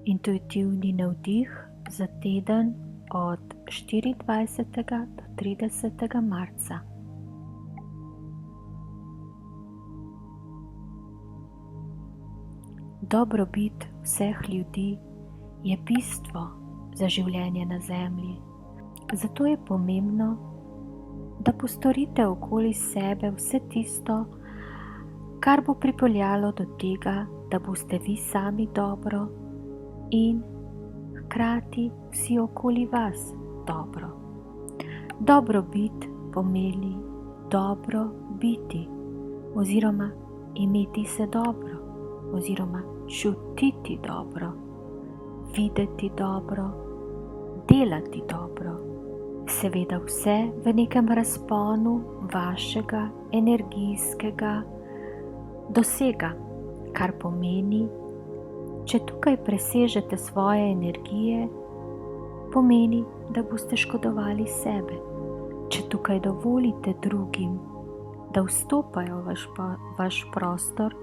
intuitivni navdih za teden od 24. do 30. marca. Dobrobit vseh ljudi je bistvo za življenje na Zemlji. Zato je pomembno, da postorite okoli sebe vse tisto, kar bo pripeljalo do tega, da boste vi sami dobro in hkrati vsi okoli vas dobro. Dobrobit pomeni dobro biti oziroma imeti se dobro oziroma čutiti dobro, videti dobro, delati dobro. Seveda vse v nekem razponu vašega energijskega dosega, kar pomeni, če tukaj presežete svoje energije, pomeni, da boste škodovali sebe. Če tukaj dovolite drugim, da vstopajo v vaš prostor,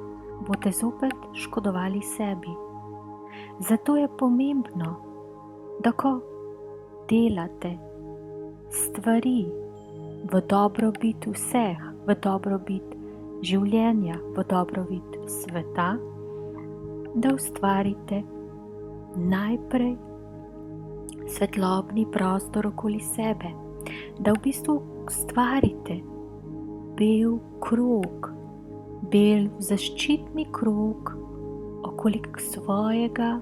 boste zopet škodovali sebi. Zato je pomembno, da ko delate stvari v dobrobit vseh, v dobrobit življenja, v dobrobit sveta, da ustvarite najprej svetlobni prostor okoli sebe, da v bistvu ustvarite bel krog, bel zaščitni krog okoli svojega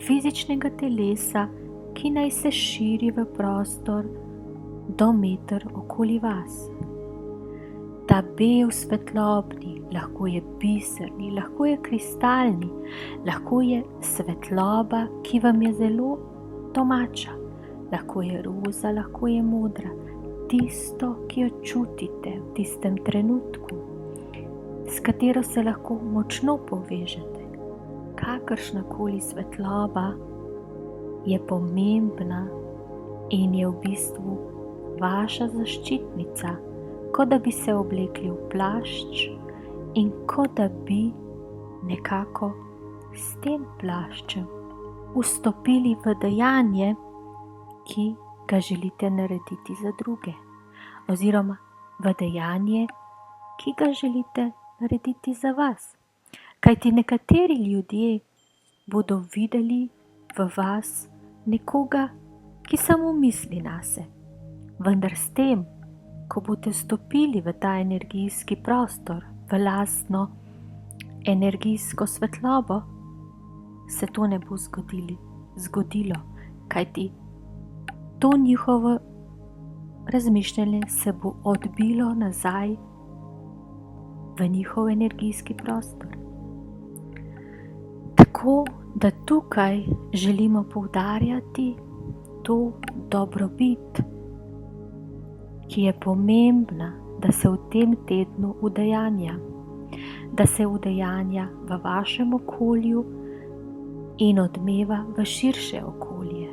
fizičnega telesa, ki naj se širi v prostor do meter okoli vas. Ta bel svetlobni, lahko je biserni, lahko je kristalni, lahko je svetloba, ki vam je zelo domača, lahko je roza, lahko je modra, tisto, ki jo čutite v tistem trenutku, s katero se lahko močno povežete. Kakršnakoli svetloba je pomembna in je v bistvu vaša zaščitnica, kot da bi se oblekli v plašč in kot da bi nekako s tem plaščem vstopili v dejanje, ki ga želite narediti za druge, oziroma v dejanje, ki ga želite narediti za vas. Kajti nekateri ljudje bodo videli v vas nekoga, ki samo misli nase, vendar s tem, ko boste vstopili v ta energijski prostor, v lastno energijsko svetlobo, se to ne bo zgodilo, kajti to njihovo razmišljanje se bo odbilo nazaj v njihov energijski prostor. Tako da tukaj želimo poudarjati to dobrobit, ki je pomembna, da se v tem tednu udejanja, da se udejanja v vašem okolju in odmeva v širše okolje.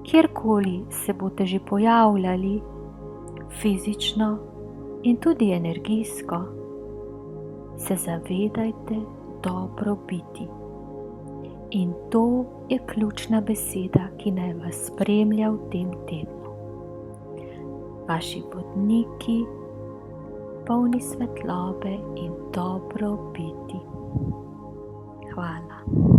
Kjerkoli se boste že pojavljali fizično in tudi energijsko, se zavedajte dobrobiti. In to je ključna beseda, ki naj vas spremlja v tem tednu. Vaši vodniki, polni svetlobe in dobrobiti. Hvala.